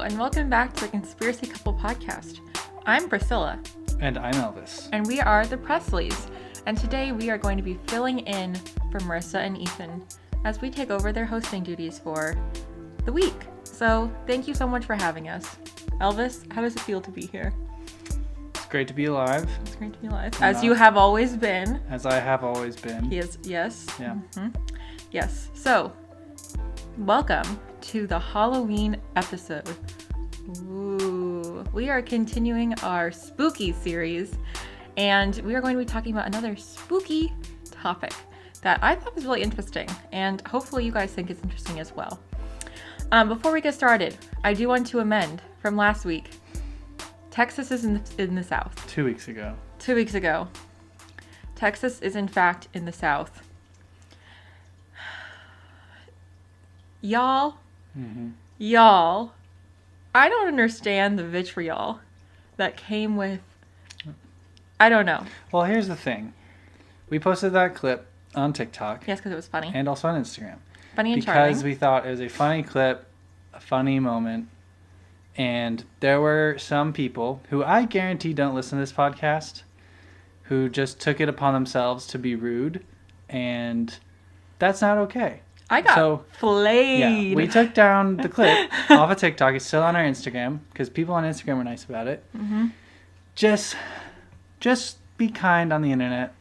and welcome back to the Conspiracy Couple podcast. I'm Priscilla. And I'm Elvis. And we are the Presleys. And today we are going to be filling in for Marisa and Ethan as we take over their hosting duties for the week. So thank you so much for having us. Elvis, how does it feel to be here? It's great to be alive. It's great to be alive. As you have always been. As I have always been. Yes. Yeah. Mm-hmm. Yes. So, welcome to the Halloween episode. Ooh. We are continuing our spooky series, and we are going to be talking about another spooky topic that I thought was really interesting, and hopefully you guys think it's interesting as well. Before we get started, I do want to amend from last week. Texas is in the South. 2 weeks ago. 2 weeks ago. Texas is in fact in the South. Y'all, I don't understand the vitriol that came with, I don't know. Well, here's the thing. We posted that clip on TikTok. Yes, because it was funny. And also on Instagram. Funny and charming. Because we thought it was a funny clip, a funny moment. And there were some people who I guarantee don't listen to this podcast who just took it upon themselves to be rude. And that's not okay. I got flayed. Yeah, we took down the clip off of TikTok. It's still on our Instagram because people on Instagram were nice about it. Mm-hmm. Just be kind on the internet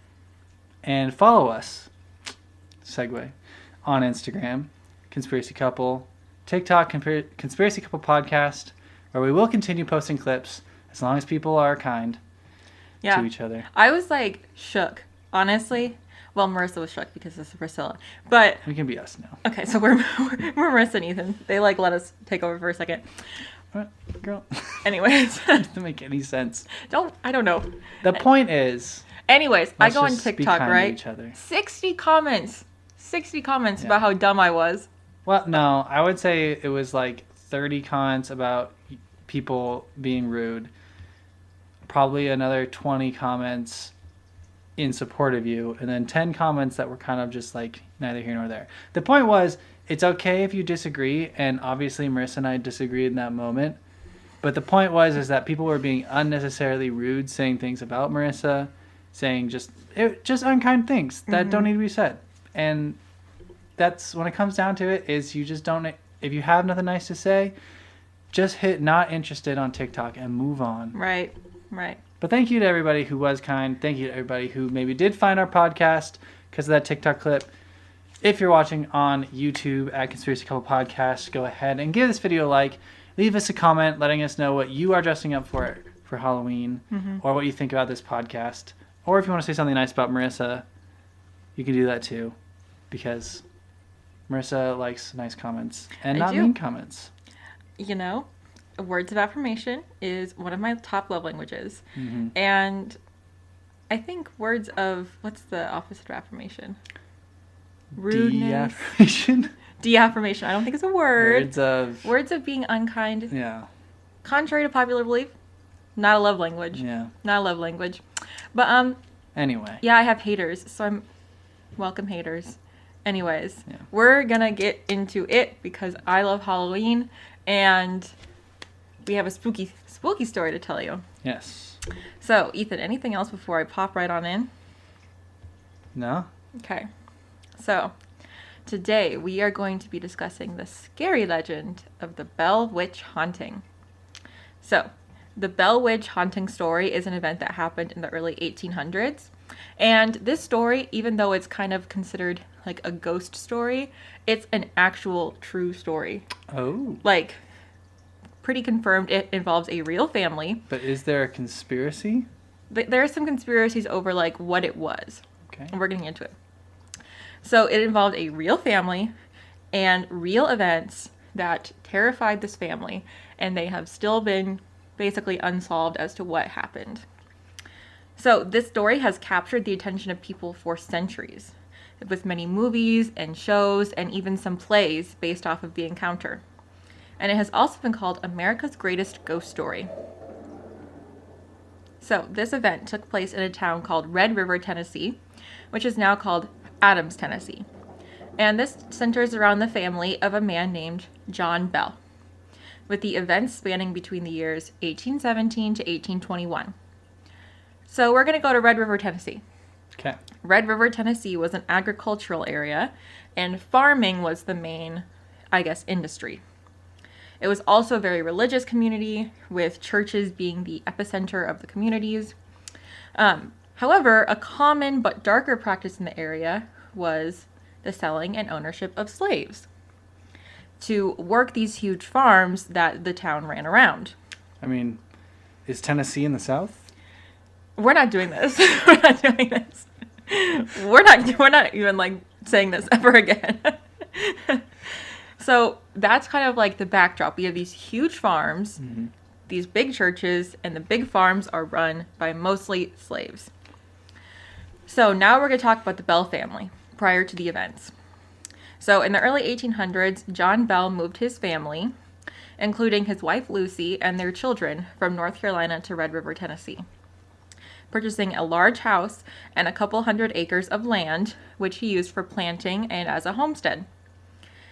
and follow us. Segue on Instagram, Conspiracy Couple, TikTok, Conspiracy Couple Podcast, where we will continue posting clips as long as people are kind to each other. I was like shook, honestly. Well, Marisa was shook because this is Priscilla. But we can be us now. Okay, so we're Marisa and Ethan. They let us take over for a second. What, girl? Anyways, doesn't make any sense. I don't know. The point is. Anyways, I go on TikTok, right? Each other. 60 comments about how dumb I was. Well, no, I would say it was like 30 comments about people being rude. Probably another 20 comments in support of you, and then 10 comments that were kind of just like neither here nor there. The point was, it's okay if you disagree, and obviously Marisa and I disagreed in that moment, but the point is that people were being unnecessarily rude, saying things about Marisa, saying just unkind things that don't need to be said. And that's when it comes down to it, is you just don't, if you have nothing nice to say, just hit not interested on TikTok and move on. Right. But thank you to everybody who was kind. Thank you to everybody who maybe did find our podcast because of that TikTok clip. If you're watching on YouTube at Conspiracy Couple Podcast, go ahead and give this video a like. Leave us a comment letting us know what you are dressing up for Halloween, or what you think about this podcast. Or if you want to say something nice about Marisa, you can do that too, because Marisa likes nice comments and not mean comments. You know, words of affirmation is one of my top love languages. And I think words of, what's the opposite of affirmation? Rudeness. De-affirmation. I don't think it's a word. Words of being unkind. Yeah. Contrary to popular belief, not a love language. Yeah. Not a love language. But anyway. Yeah, I have haters, so I'm welcome haters. Anyways, we're gonna get into it because I love Halloween and we have a spooky story to tell you. Yes. So, Ethan, anything else before I pop right on in? No. Okay. So, today we are going to be discussing the scary legend of the Bell Witch Haunting. So, the Bell Witch Haunting story is an event that happened in the early 1800s. And this story, even though it's kind of considered like a ghost story, it's an actual true story. Oh. Like, pretty confirmed it involves a real family. But is there a conspiracy? There are some conspiracies over like what it was. Okay. And we're getting into it. So it involved a real family and real events that terrified this family, and they have still been basically unsolved as to what happened. So this story has captured the attention of people for centuries, with many movies and shows and even some plays based off of the encounter. And it has also been called America's Greatest Ghost Story. So this event took place in a town called Red River, Tennessee, which is now called Adams, Tennessee. And this centers around the family of a man named John Bell. with the events spanning between the years 1817 to 1821. So we're going to go to Red River, Tennessee. Okay. Red River, Tennessee was an agricultural area, and farming was the main, industry. It was also a very religious community, with churches being the epicenter of the communities. However, a common but darker practice in the area was the selling and ownership of slaves to work these huge farms that the town ran around. I mean, is Tennessee in the South? We're not doing this. We're not doing this. We're not even saying this ever again. So that's kind of like the backdrop. We have these huge farms, these big churches, and the big farms are run by mostly slaves. So now we're going to talk about the Bell family prior to the events. So in the early 1800s, John Bell moved his family, including his wife Lucy and their children, from North Carolina to Red River, Tennessee, purchasing a large house and a couple hundred acres of land, which he used for planting and as a homestead.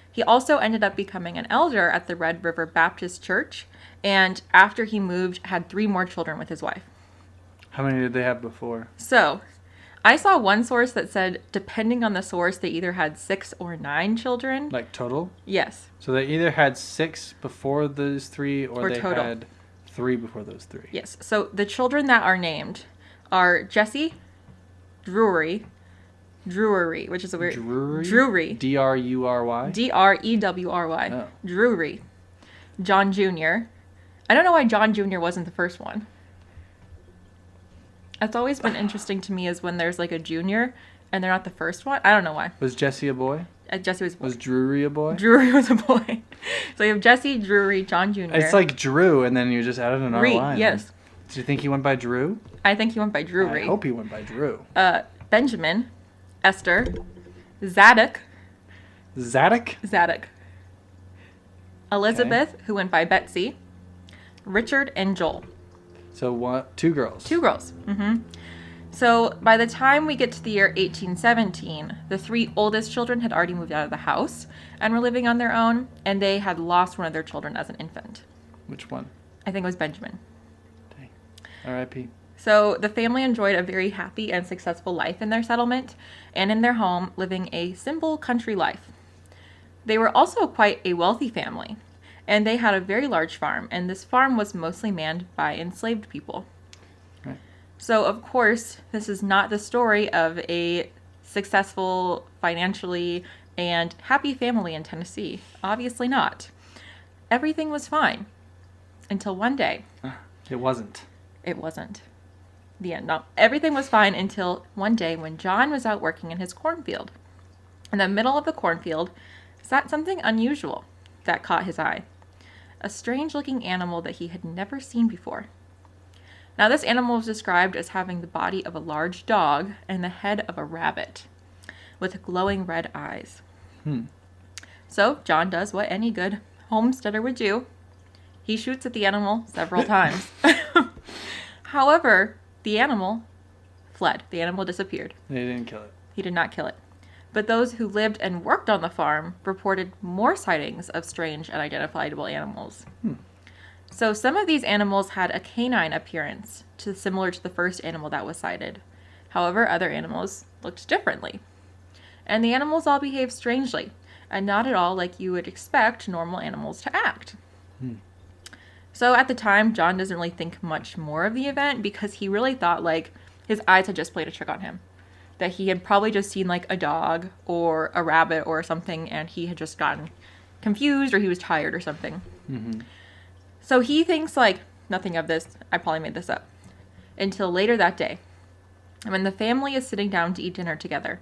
He also ended up becoming an elder at the Red River Baptist Church, and after he moved, had 3 more children with his wife. How many did they have before? So, I saw one source that said, depending on the source, they either had 6 or 9 children. Like total? Yes. So they either had 6 before those 3, or they total. had 3 before those 3. Yes. So the children that are named are Jesse, Drury, which is a weird... Drury. D-R-U-R-Y? D-R-E-W-R-Y. Oh. Drury. John Jr. I don't know why John Jr. wasn't the first one. That's always been interesting to me, is when there's a junior and they're not the first one. I don't know why. Was Jesse a boy? Jesse was a boy. Was Drury a boy? Drury was a boy. So you have Jesse, Drury, John Jr. It's like Drew, and then you just added another line. Yes. Do you think he went by Drew? I think he went by Drury. I hope he went by Drew. Benjamin, Esther, Zadok. Zadok? Elizabeth, who went by Betsy, Richard, and Joel. So 2 girls. 2 girls. So by the time we get to the year 1817, the 3 oldest children had already moved out of the house and were living on their own, and they had lost one of their children as an infant. Which one? I think it was Benjamin. Dang. R.I.P. So the family enjoyed a very happy and successful life in their settlement and in their home, living a simple country life. They were also quite a wealthy family, and they had a very large farm, and this farm was mostly manned by enslaved people. Right. So, of course, this is not the story of a successful, financially, and happy family in Tennessee. Obviously not. Everything was fine. Until one day. It wasn't. It wasn't. The end. No. Everything was fine until one day when John was out working in his cornfield. In the middle of the cornfield sat something unusual that caught his eye. A strange-looking animal that he had never seen before. Now, this animal was described as having the body of a large dog and the head of a rabbit, with glowing red eyes. So, John does what any good homesteader would do. He shoots at the animal several times. However, the animal fled. The animal disappeared. They didn't kill it. He did not kill it. But those who lived and worked on the farm reported more sightings of strange and identifiable animals. So some of these animals had a canine appearance, similar to the first animal that was sighted. However, other animals looked differently. And the animals all behaved strangely, and not at all like you would expect normal animals to act. So at the time, John doesn't really think much more of the event, because he really thought his eyes had just played a trick on him. That he had probably just seen a dog or a rabbit or something, and he had just gotten confused, or he was tired or something. So he thinks nothing of this. I probably made this up. Until later that day, when the family is sitting down to eat dinner together,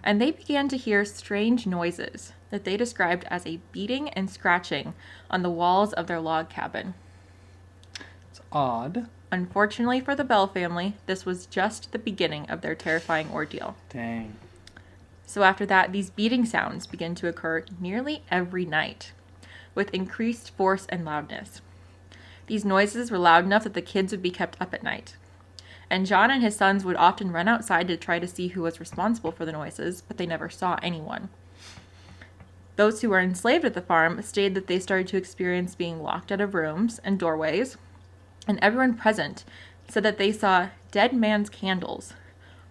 and they began to hear strange noises that they described as a beating and scratching on the walls of their log cabin. It's odd. Unfortunately for the Bell family, this was just the beginning of their terrifying ordeal. Dang. So after that, these beating sounds began to occur nearly every night, with increased force and loudness. These noises were loud enough that the kids would be kept up at night. And John and his sons would often run outside to try to see who was responsible for the noises, but they never saw anyone. Those who were enslaved at the farm stated that they started to experience being locked out of rooms and doorways, and everyone present said that they saw dead man's candles,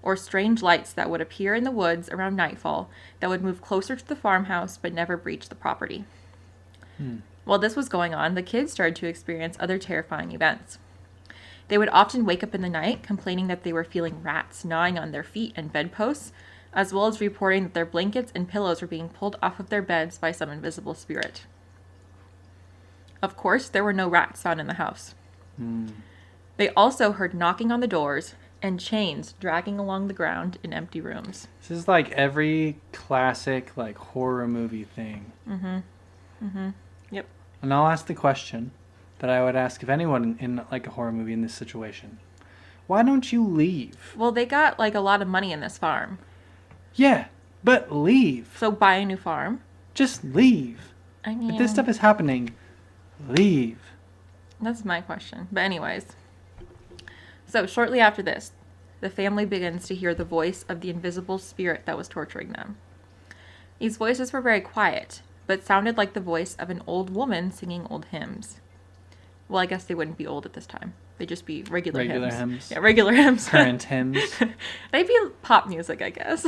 or strange lights that would appear in the woods around nightfall that would move closer to the farmhouse but never breach the property. While this was going on, the kids started to experience other terrifying events. They would often wake up in the night complaining that they were feeling rats gnawing on their feet and bedposts, as well as reporting that their blankets and pillows were being pulled off of their beds by some invisible spirit. Of course, there were no rats found in the house. They also heard knocking on the doors and chains dragging along the ground in empty rooms. This is like every classic like horror movie thing. Yep. And I'll ask the question that I would ask of anyone in like a horror movie in this situation. Why don't you leave? Well, they got like a lot of money in this farm. Yeah, but leave. So buy a new farm. Just leave. I mean, If this stuff is happening, leave. that's my question. But anyways. So shortly after this, the family begins to hear the voice of the invisible spirit that was torturing them. These voices were very quiet, but sounded like the voice of an old woman singing old hymns. Well, I guess they wouldn't be old at this time. They'd just be regular hymns. Yeah, regular hymns. Current hymns. They'd be pop music, I guess.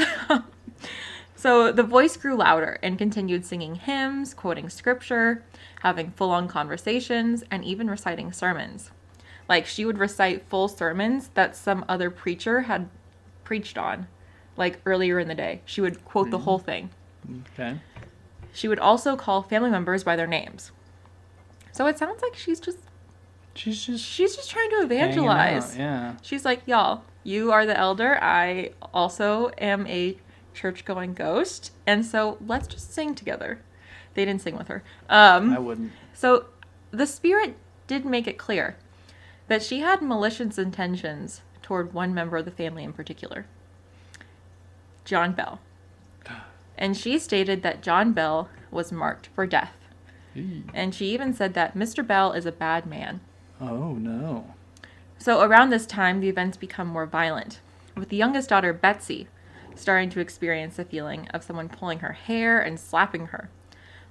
So the voice grew louder and continued singing hymns, quoting scripture, having full-on conversations, and even reciting sermons. Like, she would recite full sermons that some other preacher had preached on, like, earlier in the day. She would quote the whole thing. Okay. She would also call family members by their names. So it sounds like she's just trying to evangelize. Yeah. She's like, y'all, you are the elder. I also am a church-going ghost. And so let's just sing together. They didn't sing with her. I wouldn't. So the spirit did make it clear that she had malicious intentions toward one member of the family in particular, John Bell. And she stated that John Bell was marked for death. And she even said that Mr. Bell is a bad man. Oh, no. So around this time, the events become more violent, with the youngest daughter, Betsy, starting to experience the feeling of someone pulling her hair and slapping her,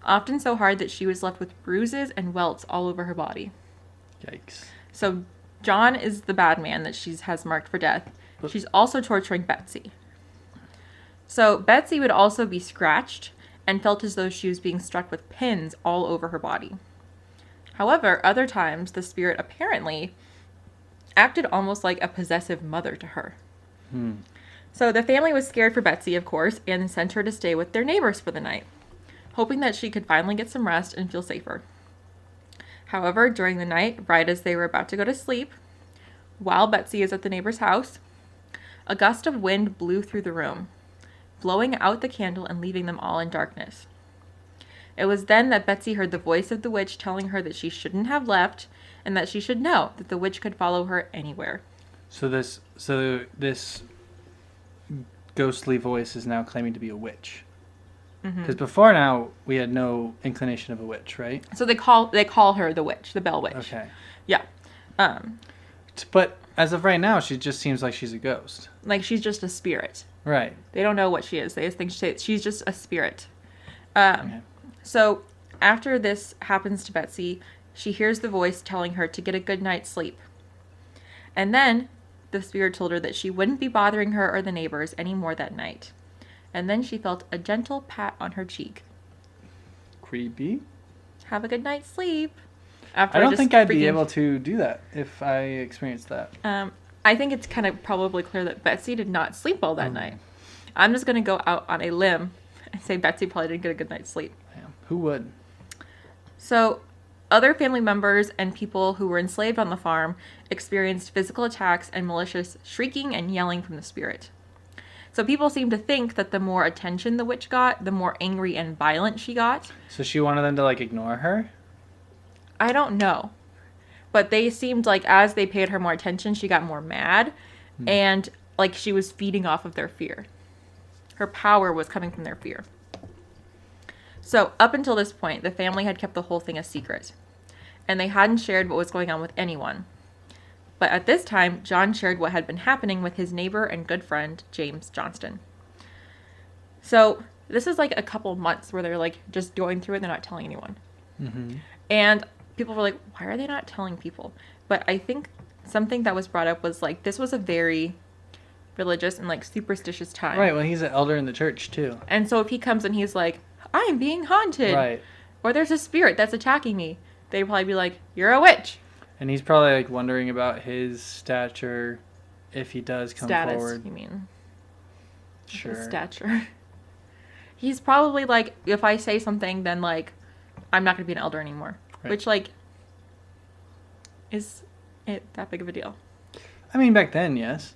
often so hard that she was left with bruises and welts all over her body. Yikes. So John is the bad man that she has marked for death. She's also torturing Betsy. So Betsy would also be scratched and felt as though she was being struck with pins all over her body. However, other times the spirit apparently acted almost like a possessive mother to her. So the family was scared for Betsy, of course, and sent her to stay with their neighbors for the night, hoping that she could finally get some rest and feel safer. However, during the night, right as they were about to go to sleep, while Betsy is at the neighbor's house, a gust of wind blew through the room, blowing out the candle and leaving them all in darkness. It was then that Betsy heard the voice of the witch telling her that she shouldn't have left and that she should know that the witch could follow her anywhere. So this ghostly voice is now claiming to be a witch. Because before now, we had no inclination of a witch, right? So they call her the witch, the Bell Witch. Okay. Yeah. But as of right now, she just seems like she's a ghost. Like she's just a spirit. Right. They don't know what she is. They just think she's just a spirit. Okay. So after this happens to Betsy, she hears the voice telling her to get a good night's sleep. And then the spirit told her that she wouldn't be bothering her or the neighbors anymore that night. And then she felt a gentle pat on her cheek. Creepy. Have a good night's sleep. I don't think I'd be able to do that if I experienced that. I think it's kind of probably clear that Betsy did not sleep well that night. I'm just going to go out on a limb and say Betsy probably didn't get a good night's sleep. Damn. Who would? So, other family members and people who were enslaved on the farm experienced physical attacks and malicious shrieking and yelling from the spirit. So people seem to think that the more attention the witch got, the more angry and violent she got. So she wanted them to, like, ignore her? I don't know. But they seemed like as they paid her more attention, she got more mad. And like she was feeding off of their fear. Her power was coming from their fear. So up until this point, the family had kept the whole thing a secret. And they hadn't shared what was going on with anyone. But at this time, John shared what had been happening with his neighbor and good friend, James Johnston. So this is like a couple months where they're like just going through it. They're not telling anyone. Mm-hmm. And people were like, why are they not telling people? But I think something that was brought up was like, this was a very religious and like superstitious time. Right. Well, he's an elder in the church too. And so if he comes and he's like, I'm being haunted. Right. Or there's a spirit that's attacking me. They'd probably be like, you're a witch. And he's probably like wondering about his stature if he does come forward. You mean? Sure. His stature. He's probably like, if I say something, then like, I'm not going to be an elder anymore. Right. Which like, is it that big of a deal? I mean, back then, yes.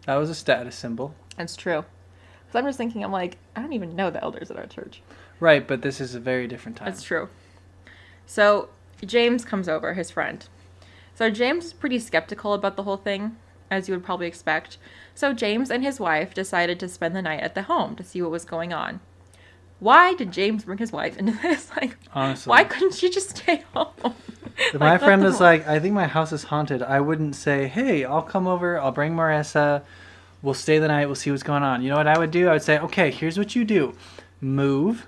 That was a status symbol. That's true. Because I'm just thinking, I'm like, I don't even know the elders at our church. Right, but this is a very different time. That's true. So James comes over, his friend. So James is pretty skeptical about the whole thing, as you would probably expect. So James and his wife decided to spend the night at the home to see what was going on. Why did James bring his wife into this? Like, honestly, why couldn't she just stay home? If my friend was like, I think my house is haunted, I wouldn't say, hey, I'll come over, I'll bring Marissa, we'll stay the night, we'll see what's going on. You know what I would do? I would say, okay, here's what you do. Move.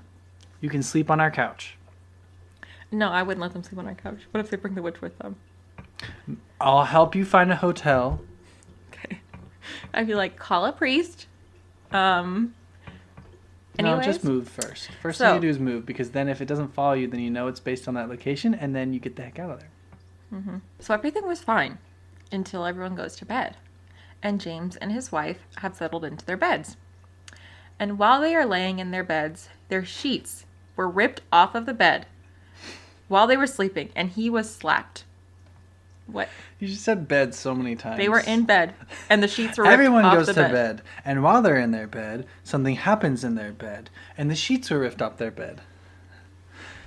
You can sleep on our couch. No, I wouldn't let them sleep on our couch. What if they bring the witch with them? I'll help you find a hotel. Okay. I'd be like, call a priest. No, just move first. First thing you do is move, because then if it doesn't follow you, then you know it's based on that location, and then you get the heck out of there. Mm-hmm. So everything was fine until everyone goes to bed. And James and his wife have settled into their beds. And while they are laying in their beds, their sheets were ripped off of the bed while they were sleeping, and he was slapped. What? You just said bed so many times. They were in bed, and the sheets were ripped Everyone off goes the to bed. bed, and while they're in their bed, something happens in their bed, and the sheets were ripped off their bed.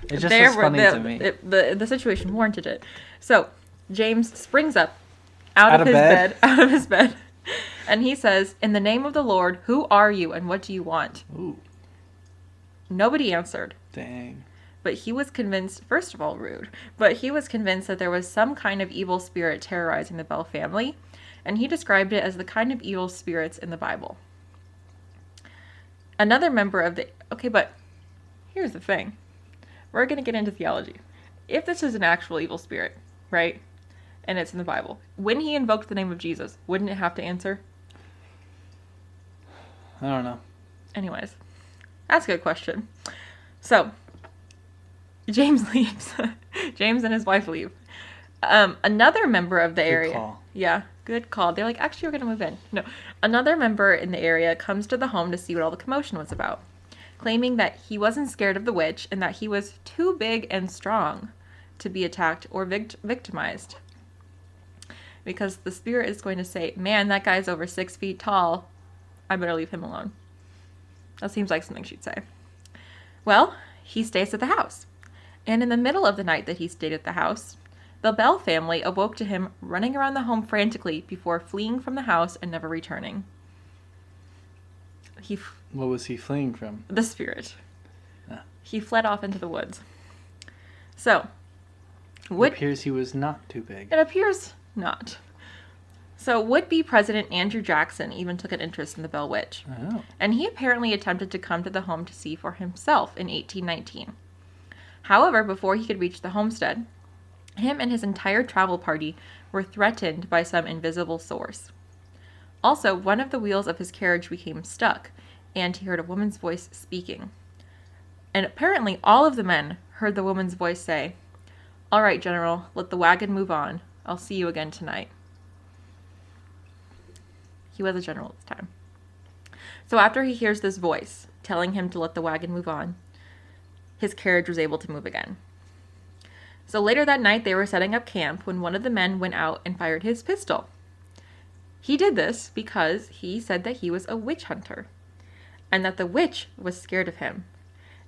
It just was funny to me. The situation warranted it. So James springs up out of his bed, and he says, "In the name of the Lord, who are you, and what do you want?" Ooh. Nobody answered. Dang. But he was convinced, first of all, rude, but he was convinced that there was some kind of evil spirit terrorizing the Bell family, and he described it as the kind of evil spirits in the Bible. Another member of the... Okay, but here's the thing. We're going to get into theology. If this is an actual evil spirit, right, and it's in the Bible, when he invoked the name of Jesus, wouldn't it have to answer? I don't know. Anyways, that's a good question. So... James leaves. James and his wife leave. Another member of the area. Good call. Yeah, good call. They're like, actually, we're going to move in. No. Another member in the area comes to the home to see what all the commotion was about, claiming that he wasn't scared of the witch and that he was too big and strong to be attacked or victimized. Because the spirit is going to say, man, that guy's over 6 feet tall. I better leave him alone. That seems like something she'd say. Well, he stays at the house. And in the middle of the night that he stayed at the house, the Bell family awoke to him running around the home frantically before fleeing from the house and never returning. What was he fleeing from? The spirit. He fled off into the woods. So, it appears he was not too big. It appears not. So, would-be President Andrew Jackson even took an interest in the Bell Witch. Oh. And he apparently attempted to come to the home to see for himself in 1819. However, before he could reach the homestead, him and his entire travel party were threatened by some invisible source. Also, one of the wheels of his carriage became stuck, and he heard a woman's voice speaking. And apparently all of the men heard the woman's voice say, "All right, General, let the wagon move on. I'll see you again tonight." He was a general at the time. So after he hears this voice telling him to let the wagon move on, his carriage was able to move again. So later that night, they were setting up camp when one of the men went out and fired his pistol. He did this because he said that he was a witch hunter and that the witch was scared of him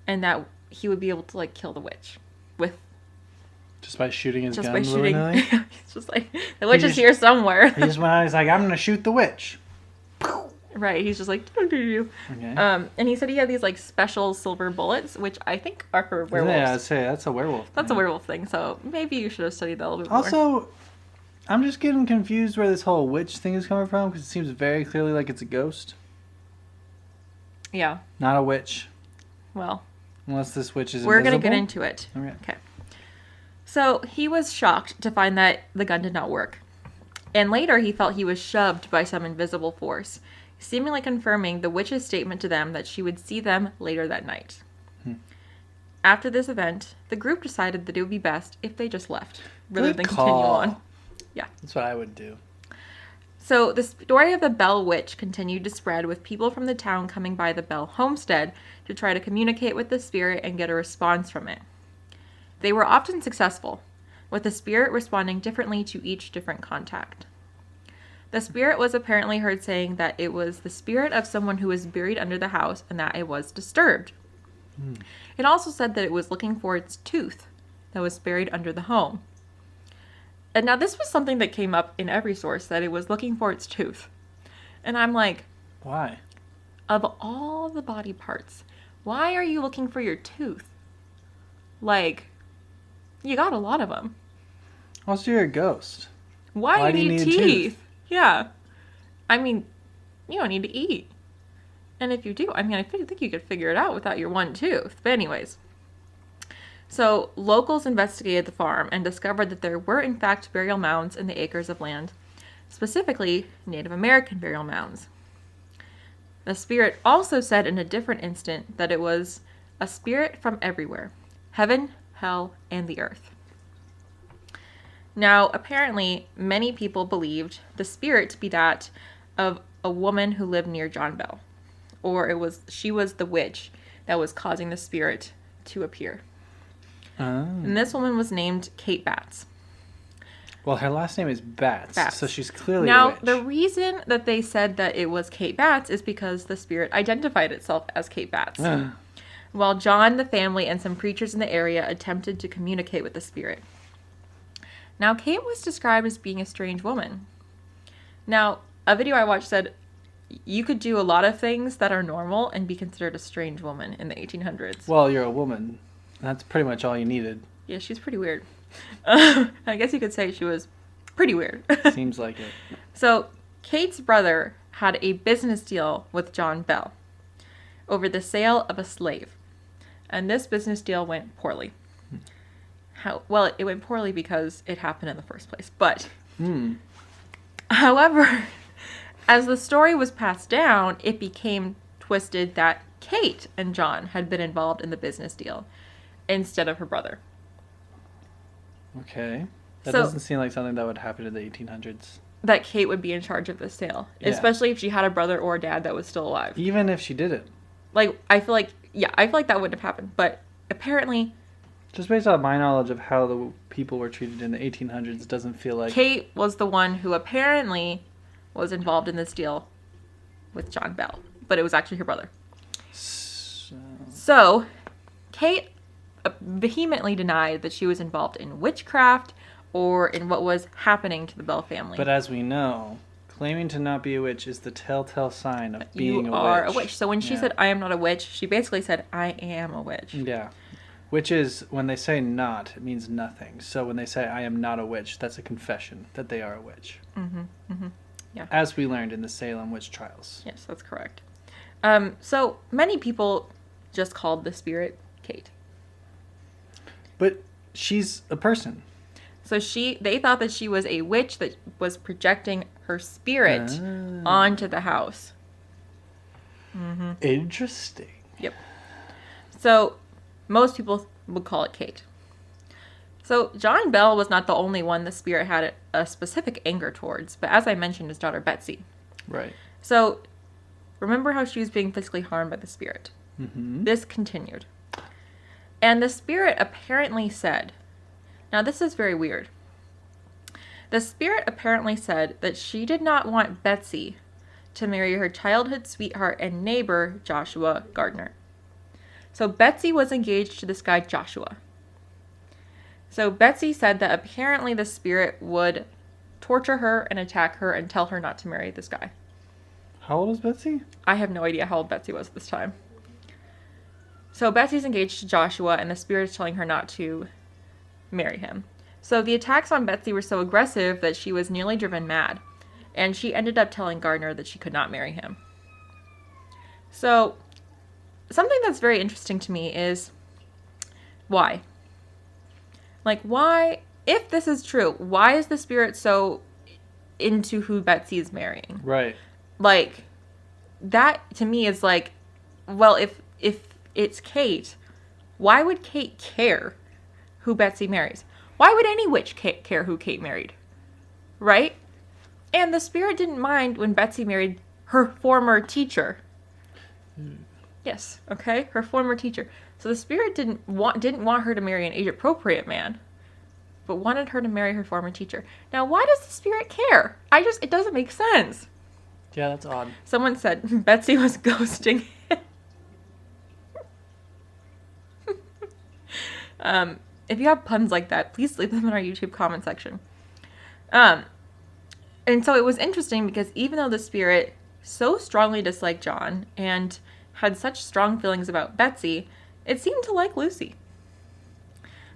and that he would be able to, like, kill the witch with... Just by shooting his gun? Just by shooting. He's just like, the witch is here somewhere. He just went out, he's like, I'm going to shoot the witch. Right, he's just like, do. Okay. And he said he had these like special silver bullets, which I think are for werewolves. Yeah, I'd say that's a werewolf. That's a werewolf thing. So maybe you should have studied that a little bit more. Also, I'm just getting confused where this whole witch thing is coming from because it seems very clearly like it's a ghost. Yeah. Not a witch. Well, unless this witch is we're invisible. going to get into it. Okay. So he was shocked to find that the gun did not work. And later he felt he was shoved by some invisible force, seemingly confirming the witch's statement to them that she would see them later that night. After this event, the group decided that it would be best if they just left, rather than continue on. Yeah. That's what I would do. So the story of the Bell Witch continued to spread, with people from the town coming by the Bell homestead to try to communicate with the spirit and get a response from it. They were often successful, with the spirit responding differently to each different contact. The spirit was apparently heard saying that it was the spirit of someone who was buried under the house and that it was disturbed. It also said that it was looking for its tooth that was buried under the home. And now this was something that came up in every source, that it was looking for its tooth. And I'm like, why? Of all the body parts, why are you looking for your tooth? Like, you got a lot of them. Also, you're a ghost. Why do you need teeth? Yeah. I mean, you don't need to eat. And if you do, I mean, I think you could figure it out without your one tooth. But anyways. So, locals investigated the farm and discovered that there were, in fact, burial mounds in the acres of land. Specifically, Native American burial mounds. The spirit also said in a different instant that it was a spirit from everywhere. Heaven, hell, and the earth. Now, apparently, many people believed the spirit to be that of a woman who lived near John Bell. Or she was the witch that was causing the spirit to appear. Oh. And this woman was named Kate Batts. Well, her last name is Batts. So she's clearly a Now, witch. the reason that they said that it was Kate Batts is because the spirit identified itself as Kate Batts. While John, the family, and some preachers in the area attempted to communicate with the spirit. Now, Kate was described as being a strange woman. Now, a video I watched said you could do a lot of things that are normal and be considered a strange woman in the 1800s. Well, you're a woman. That's pretty much all you needed. Yeah, she's pretty weird. I guess you could say she was pretty weird. Seems like it. So, Kate's brother had a business deal with John Bell over the sale of a slave. And this business deal went poorly. Well, it went poorly because it happened in the first place. But, however, as the story was passed down, it became twisted that Kate and John had been involved in the business deal instead of her brother. Okay. That doesn't seem like something that would happen in the 1800s. That Kate would be in charge of the sale. Yeah. Especially if she had a brother or a dad that was still alive. Even if she didn't. Like, I feel like that wouldn't have happened. But apparently... Just based on my knowledge of how the people were treated in the 1800s, it doesn't feel like... Kate was the one who apparently was involved in this deal with John Bell. But it was actually her brother. So Kate vehemently denied that she was involved in witchcraft or in what was happening to the Bell family. But as we know, claiming to not be a witch is the telltale sign of being a witch. You are a witch. So when she said, I am not a witch, she basically said, I am a witch. Yeah. Which is, when they say not, it means nothing. So when they say, I am not a witch, that's a confession that they are a witch. Yeah. As we learned in the Salem witch trials. Yes, that's correct. So many people just called the spirit Kate. But she's a person. So they thought that she was a witch that was projecting her spirit onto the house. Interesting. Yep. So most people would call it Kate. So John Bell was not the only one the spirit had a specific anger towards, but as I mentioned, his daughter Betsy. Right. So remember how she was being physically harmed by the spirit? This continued. And the spirit apparently said, now this is very weird. The spirit apparently said that she did not want Betsy to marry her childhood sweetheart and neighbor, Joshua Gardner. So Betsy was engaged to this guy, Joshua. So Betsy said that apparently the spirit would torture her and attack her and tell her not to marry this guy. How old is Betsy? I have no idea how old Betsy was at this time. So Betsy's engaged to Joshua, and the spirit is telling her not to marry him. So the attacks on Betsy were so aggressive that she was nearly driven mad, and she ended up telling Gardner that she could not marry him. So something that's very interesting to me is why? Like, why, if this is true, why is the spirit so into who Betsy is marrying? Right. Like, that to me is like, well, if it's Kate, why would Kate care who Betsy marries? Why would any witch care who Kate married? Right? And the spirit didn't mind when Betsy married her former teacher. Yes, okay? Her former teacher. So the spirit didn't want her to marry an age-appropriate man, but wanted her to marry her former teacher. Now, why does the spirit care? It doesn't make sense. Yeah, that's odd. Someone said Betsy was ghosting him. If you have puns like that, please leave them in our YouTube comment section. And so it was interesting because even though the spirit so strongly disliked John and had such strong feelings about Betsy, it seemed to like Lucy,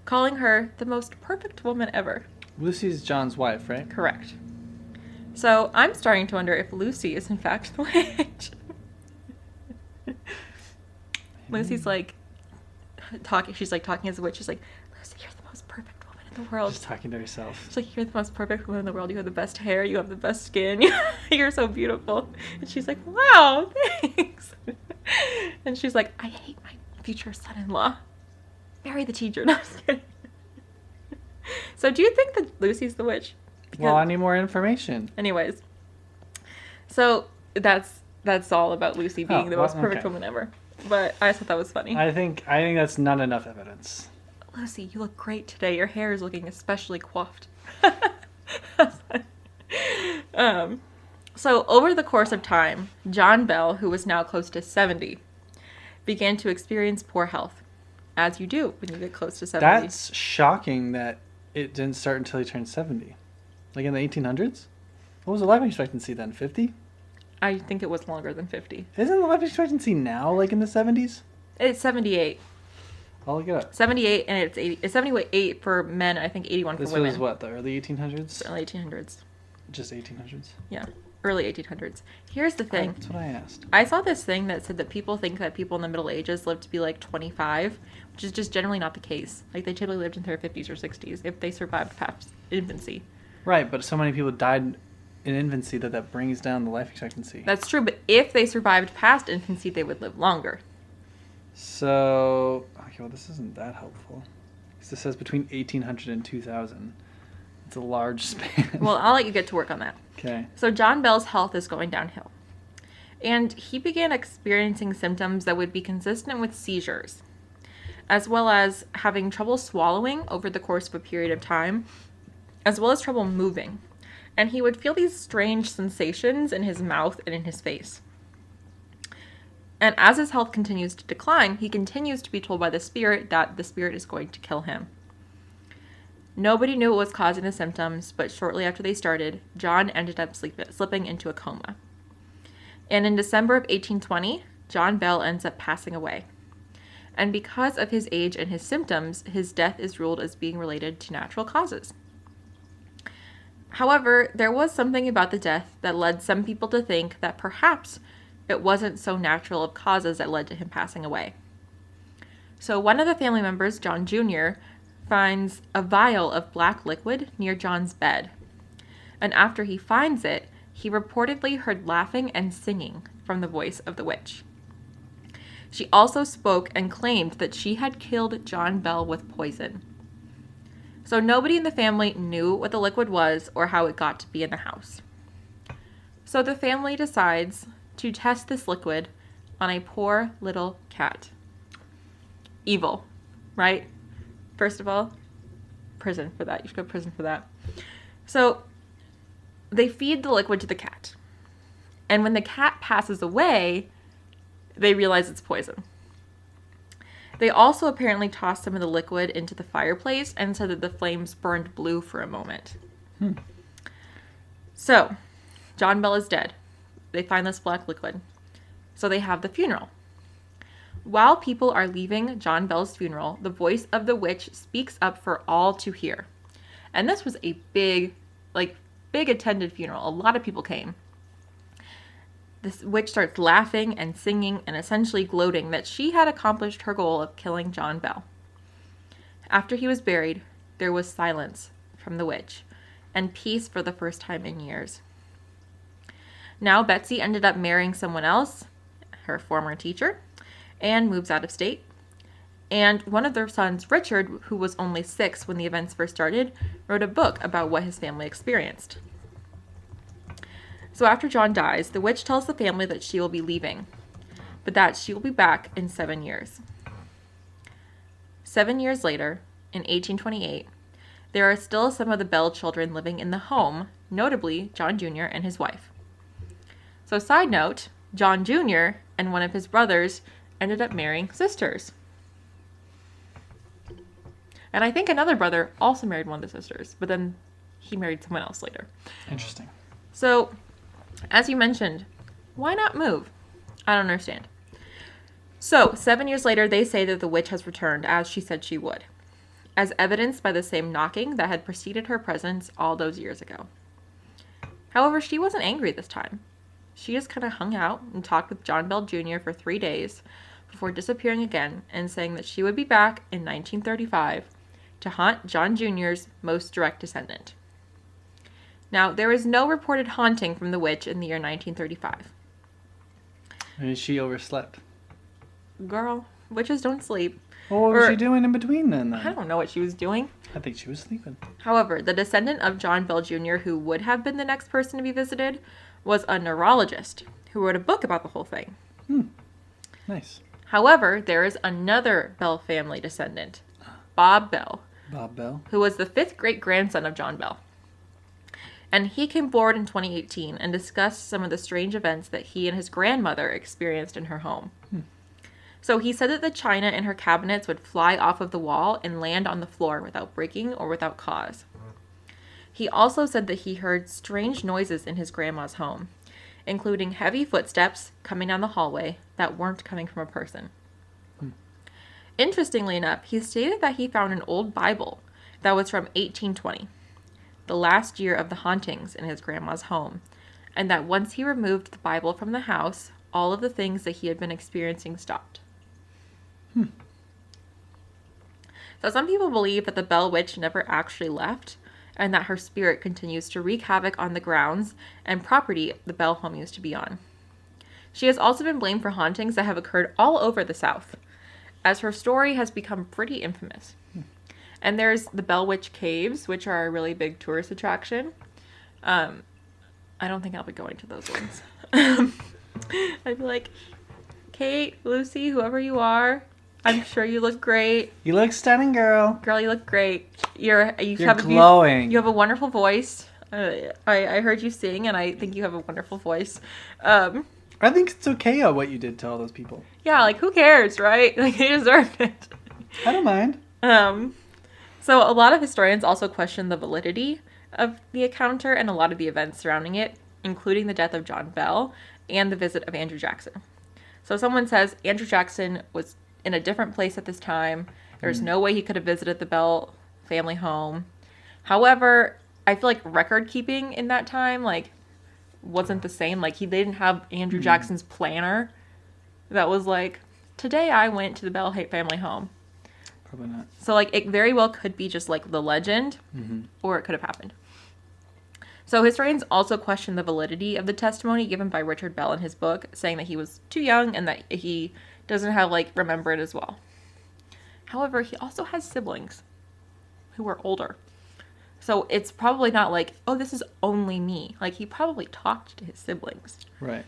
calling her the most perfect woman ever. Lucy's John's wife, right? Correct. So I'm starting to wonder if Lucy is in fact the witch. Lucy's like talking. She's like talking as a witch. She's like, Lucy, you're the most perfect woman in the world. Just talking to herself. She's like, you're the most perfect woman in the world. You have the best hair. You have the best skin. You're so beautiful. And she's like, wow, thanks. And she's like, I hate my future son-in-law. Marry the teacher. No, I'm just kidding. So do you think that Lucy's the witch? Because, well, I need more information. Anyways, so that's all about Lucy being the most perfect woman ever. But I thought that was funny. I think that's not enough evidence. Lucy, you look great today. Your hair is looking especially coiffed. So over the course of time, John Bell, who was now close to 70, began to experience poor health, as you do when you get close to 70. That's shocking that it didn't start until he turned 70. Like in the 1800s? What was the life expectancy then? 50? I think it was longer than 50. Isn't the life expectancy now like in the 70s? It's 78. I'll look it up. 78 and it's 80. It's 78 for men. I think 81 for women. This was what, the early 1800s? Early 1800s. Just 1800s? Yeah, early 1800s. Here's the thing. That's what I asked. I saw this thing that said that people think that people in the Middle Ages live to be like 25, which is just generally not the case. Like they typically lived in their 50s or 60s if they survived past infancy. Right, but so many people died in infancy that brings down the life expectancy. That's true, but if they survived past infancy, they would live longer. So, okay, well, this isn't that helpful. Because this says between 1800 and 2000. It's a large span. Well, I'll let you get to work on that. Okay. So John Bell's health is going downhill. And he began experiencing symptoms that would be consistent with seizures, as well as having trouble swallowing over the course of a period of time, as well as trouble moving. And he would feel these strange sensations in his mouth and in his face. And as his health continues to decline, he continues to be told by the spirit that the spirit is going to kill him. Nobody knew what was causing the symptoms, but shortly after they started, John ended up slipping into a coma. And in December of 1820, John Bell ends up passing away. And because of his age and his symptoms, his death is ruled as being related to natural causes. However, there was something about the death that led some people to think that perhaps it wasn't so natural of causes that led to him passing away. So one of the family members, John Jr., finds a vial of black liquid near John's bed. And after he finds it, he reportedly heard laughing and singing from the voice of the witch. She also spoke and claimed that she had killed John Bell with poison. So nobody in the family knew what the liquid was or how it got to be in the house. So the family decides to test this liquid on a poor little cat. Evil, right? First of all, prison for that. You should go to prison for that. So they feed the liquid to the cat. And when the cat passes away, they realize it's poison. They also apparently tossed some of the liquid into the fireplace and said that the flames burned blue for a moment. So, John Bell is dead. They find this black liquid. So they have the funeral. While people are leaving John Bell's funeral, the voice of the witch speaks up for all to hear. And this was a big attended funeral. A lot of people came. This witch starts laughing and singing and essentially gloating that she had accomplished her goal of killing John Bell. After he was buried, there was silence from the witch and peace for the first time in years. Now Betsy ended up marrying someone else, her former teacher, and moves out of state. And one of their sons, Richard, who was only 6 when the events first started, wrote a book about what his family experienced. So after John dies, the witch tells the family that she will be leaving, but that she will be back in 7 years. 7 years later, in 1828, there are still some of the Bell children living in the home, notably John Jr. and his wife. So side note, John Jr. and one of his brothers ended up marrying sisters. And I think another brother also married one of the sisters, but then he married someone else later. Interesting. So, as you mentioned, why not move? I don't understand. So, 7 years later, they say that the witch has returned, as she said she would, as evidenced by the same knocking that had preceded her presence all those years ago. However, she wasn't angry this time. She just kind of hung out and talked with John Bell Jr. for 3 days before disappearing again and saying that she would be back in 1935 to haunt John Jr.'s most direct descendant. Now, there is no reported haunting from the witch in the year 1935. Maybe she overslept. Girl, witches don't sleep. Well, what was she doing in between then? I don't know what she was doing. I think she was sleeping. However, the descendant of John Bell Jr., who would have been the next person to be visited, was a neurologist who wrote a book about the whole thing. Nice. However, there is another Bell family descendant, Bob Bell. Bob Bell? Who was the 5th great-grandson of John Bell. And he came forward in 2018 and discussed some of the strange events that he and his grandmother experienced in her home. So he said that the china in her cabinets would fly off of the wall and land on the floor without breaking or without cause. He also said that he heard strange noises in his grandma's home, including heavy footsteps coming down the hallway that weren't coming from a person. Interestingly enough, he stated that he found an old Bible that was from 1820, the last year of the hauntings in his grandma's home, and that once he removed the Bible from the house, all of the things that he had been experiencing stopped. So some people believe that the Bell Witch never actually left, and that her spirit continues to wreak havoc on the grounds and property the Bell home used to be on. She has also been blamed for hauntings that have occurred all over the South, as her story has become pretty infamous. And there's the Bell Witch Caves, which are a really big tourist attraction. I don't think I'll be going to those ones. I'd be like, Kate, Lucy, whoever you are, I'm sure you look great. You look stunning, girl. Girl, you look great. You're glowing. You have a wonderful voice. I heard you sing, and I think you have a wonderful voice. I think it's okay what you did to all those people. Yeah, like, who cares, right? Like, they deserved it. I don't mind. So a lot of historians also question the validity of the encounter and a lot of the events surrounding it, including the death of John Bell and the visit of Andrew Jackson. So someone says Andrew Jackson was in a different place at this time. There's no way he could have visited the Bell family home. However, I feel like record keeping in that time, like, wasn't the same. Like, they didn't have Andrew Jackson's planner that was like, today I went to the Bell family home. Probably not. So, like, it very well could be just, like, the legend, or it could have happened. So, historians also question the validity of the testimony given by Richard Bell in his book, saying that he was too young and that he doesn't have, like, remember it as well. However, he also has siblings who are older. So, it's probably not like, oh, this is only me. Like, he probably talked to his siblings. Right.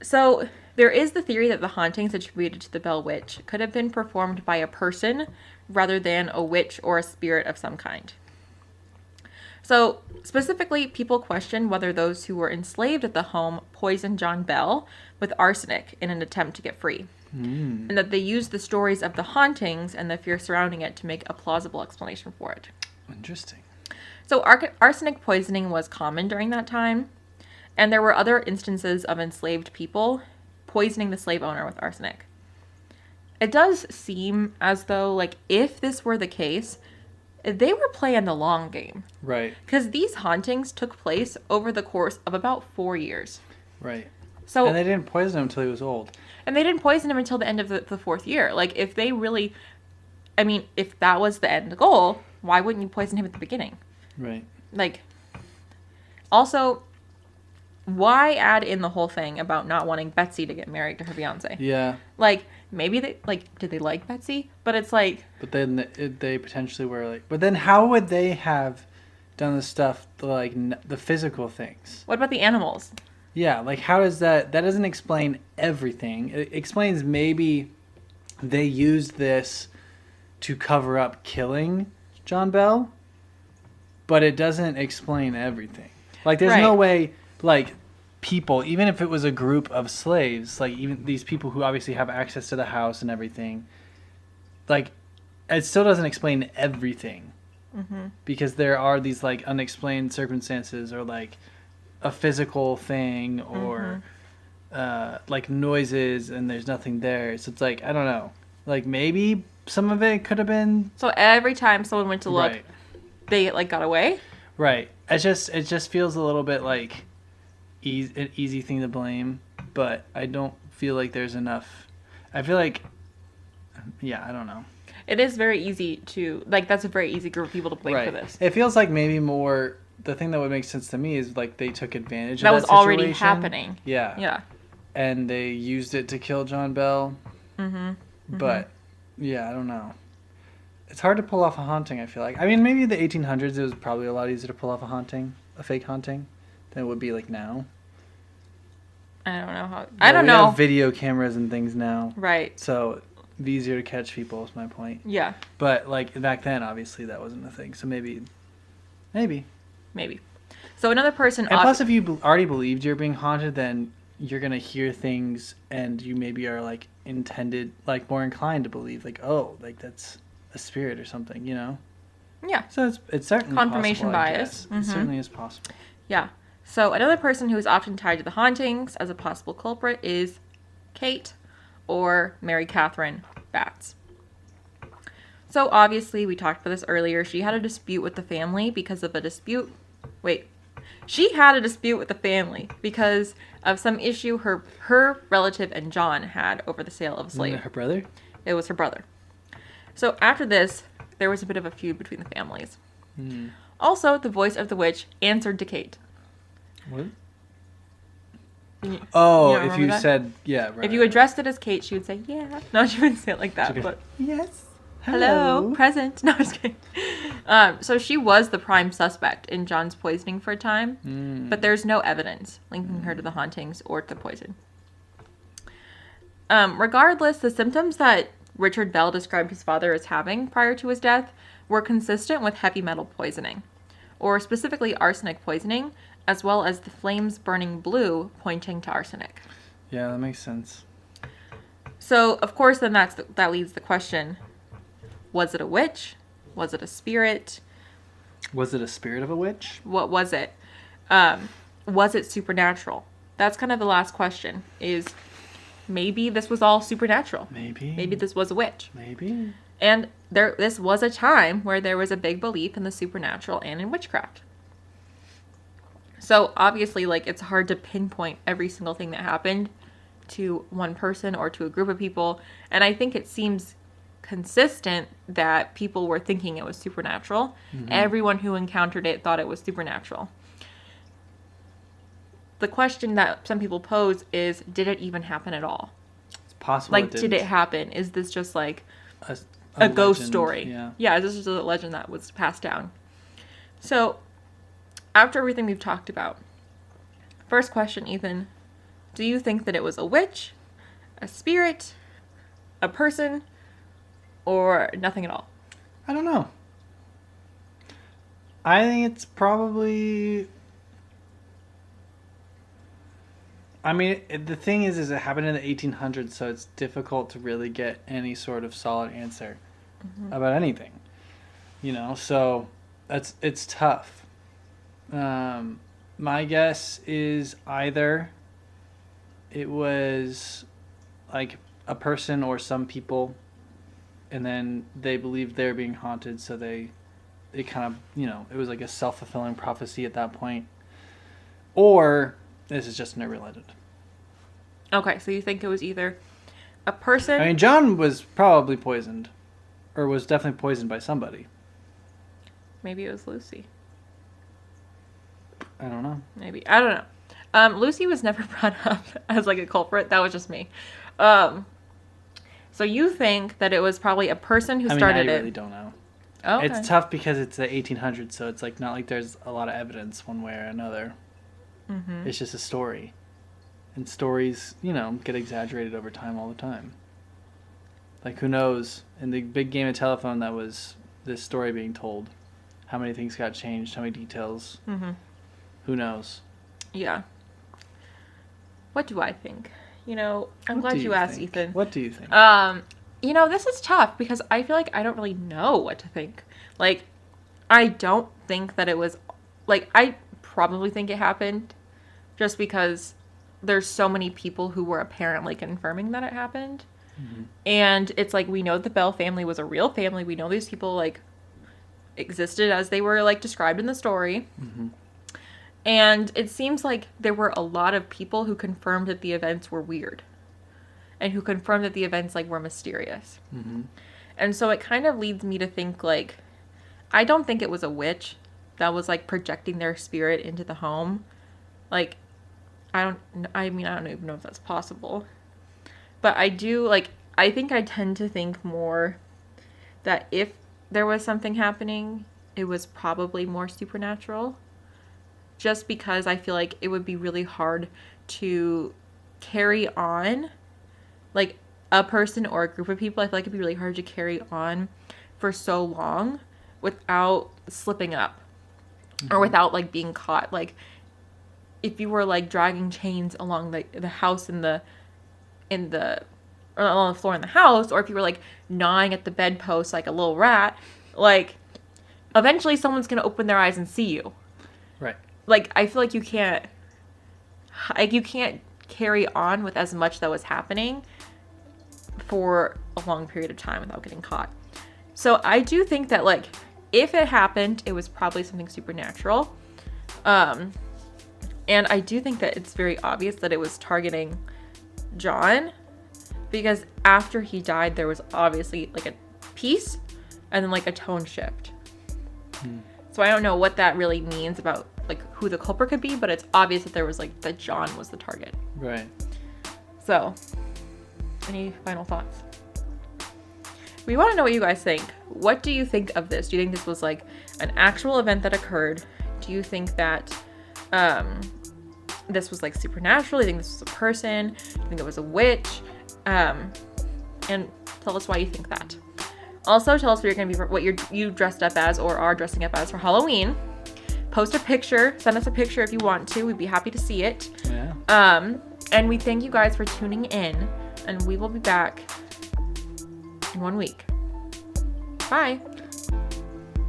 So, there is the theory that the hauntings attributed to the Bell Witch could have been performed by a person rather than a witch or a spirit of some kind. So, specifically, people question whether those who were enslaved at the home poisoned John Bell with arsenic in an attempt to get free. And that they used the stories of the hauntings and the fear surrounding it to make a plausible explanation for it. Interesting. So, arsenic poisoning was common during that time. And there were other instances of enslaved people poisoning the slave owner with arsenic. It does seem as though, like, if this were the case, they were playing the long game. Right. Because these hauntings took place over the course of about 4 years. Right. So And they didn't poison him until he was old. And they didn't poison him until the end of the fourth year. Like, if they really, I mean, if that was the end goal, why wouldn't you poison him at the beginning? Right. Like, also, why add in the whole thing about not wanting Betsy to get married to her fiance? Yeah. Like, maybe they, like, did they like Betsy? But it's like... But then they potentially were like... But then how would they have done the stuff, like, the physical things? What about the animals? Yeah, like, how does that... That doesn't explain everything. It explains maybe they used this to cover up killing John Bell, but it doesn't explain everything. Like, there's no way, like, people, even if it was a group of slaves, like, even these people who obviously have access to the house and everything, like, it still doesn't explain everything. Mm-hmm. Because there are these, like, unexplained circumstances or, like, a physical thing or, like, noises and there's nothing there. So it's like, I don't know. Like, maybe some of it could have been... So every time someone went to look, they, like, got away? Right. It just feels a little bit like an easy thing to blame, but I don't feel like there's enough. I feel like, yeah, I don't know. It is very easy to, like, that's a very easy group of people to blame for this. It feels like maybe more, the thing that would make sense to me is, like, they took advantage of that that was situation. already happening. Yeah. Yeah. And they used it to kill John Bell. But, yeah, I don't know. It's hard to pull off a haunting, I feel like. I mean, maybe in the 1800s, it was probably a lot easier to pull off a fake haunting, than it would be, like, now. I don't know how... Yeah, I don't we know. have video cameras and things now. Right. So, it's easier to catch people, is my point. Yeah. But, like, back then, obviously, that wasn't a thing. So, maybe. So, another person... And plus, if you already believed you're being haunted, then you're going to hear things, and you maybe are, like, more inclined to believe, like, oh, like, that's a spirit or something, you know? Yeah. So it's certainly confirmation possible, bias. It certainly is possible. Yeah. So another person who is often tied to the hauntings as a possible culprit is Kate or Mary Catherine Batts. So obviously, we talked about this earlier. She had a dispute with the family because of a dispute. She had a dispute with the family because of some issue her relative and John had over the sale of a slave. Her brother? It was her brother. So after this, there was a bit of a feud between the families. Also, the voice of the witch answered to Kate. What? Oh, if you said, yeah, right. If you addressed it as Kate, she would say, yeah. No, she wouldn't say it like that, but... Yes. Hello, present. No, I'm just kidding. So she was the prime suspect in John's poisoning for a time, but there's no evidence linking her to the hauntings or to the poison. Regardless, the symptoms that Richard Bell described his father as having prior to his death were consistent with heavy metal poisoning, or specifically arsenic poisoning, as well as the flames burning blue pointing to arsenic. Yeah, that makes sense. So, of course, then that leads the question, was it a witch? Was it a spirit? Was it a spirit of a witch? What was it? Was it supernatural? That's kind of the last question, is maybe this was all supernatural. Maybe this was a witch. Maybe. And this was a time where there was a big belief in the supernatural and in witchcraft. So obviously, like, it's hard to pinpoint every single thing that happened to one person or to a group of people. And I think it seems consistent that people were thinking it was supernatural. Everyone who encountered it thought it was supernatural. The question that some people pose is, did it even happen at all? It's possible. Like, did it happen? Is this just like a ghost legend, story? Yeah, is this just a legend that was passed down? So, after everything we've talked about, first question, Ethan, do you think that it was a witch, a spirit, a person, or nothing at all? I don't know. I think it's probably... I mean, the thing is it happened in the 1800s, so it's difficult to really get any sort of solid answer about anything. You know, so it's tough. My guess is either it was like a person or some people, and then they believed they're being haunted, so it kind of, you know, it was like a self-fulfilling prophecy at that point. Or This is just unrelated. Okay, so you think it was either a person... I mean, John was probably poisoned. Or was definitely poisoned by somebody. Maybe it was Lucy. I don't know. Maybe. I don't know. Lucy was never brought up as like a culprit. That was just me. So you think that it was probably a person who started it. I really don't know. Oh, okay. It's tough because it's the 1800s, so it's like not like there's a lot of evidence one way or another. Mm-hmm. It's just a story. And stories, get exaggerated over time all the time. Like, who knows? In the big game of telephone that was this story being told, how many things got changed, how many details. Mm-hmm. Who knows? Yeah. What do I think? I'm glad you asked, Ethan. What do you think? This is tough because I feel like I don't really know what to think. Like, I don't think that it was... Like, I probably think it happened just because there's so many people who were apparently confirming that it happened. Mm-hmm. And it's like, we know the Bell family was a real family. We know these people, like, existed as they were, like, described in the story. Mm-hmm. And it seems like there were a lot of people who confirmed that the events were weird. And who confirmed that the events, like, were mysterious. Mm-hmm. And so it kind of leads me to think, like, I don't think it was a witch that was, like, projecting their spirit into the home. Like, I don't even know if that's possible. But I do, like, I think I tend to think more that if there was something happening, it was probably more supernatural. Just because I feel like it would be really hard to carry on, like, a person or a group of people. I feel like it'd be really hard to carry on for so long without slipping up. Mm-hmm. Or without, like, being caught. Like, if you were, like, dragging chains along the house or on the floor in the house, or if you were, like, gnawing at the bedpost like a little rat, like, eventually someone's gonna open their eyes and see you. Right. Like, I feel like you can't carry on with as much that was happening for a long period of time without getting caught. So I do think that, like, if it happened, it was probably something supernatural. And I do think that it's very obvious that it was targeting John, because after he died, there was obviously, like, a peace and then, like, a tone shift. So I don't know what that really means about, like, who the culprit could be, but it's obvious that there was, like, that John was the target. Right. So, any final thoughts? We want to know what you guys think. What do you think of this? Do you think this was, like, an actual event that occurred? Do you think that this was, like, supernatural? Do you think this was a person? Do you think it was a witch? And tell us why you think that. Also, tell us what you're gonna be, what you dressed up as or are dressing up as for Halloween. Post a picture. Send us a picture if you want to. We'd be happy to see it. Yeah. And we thank you guys for tuning in. And we will be back in 1 week. Bye.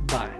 Bye.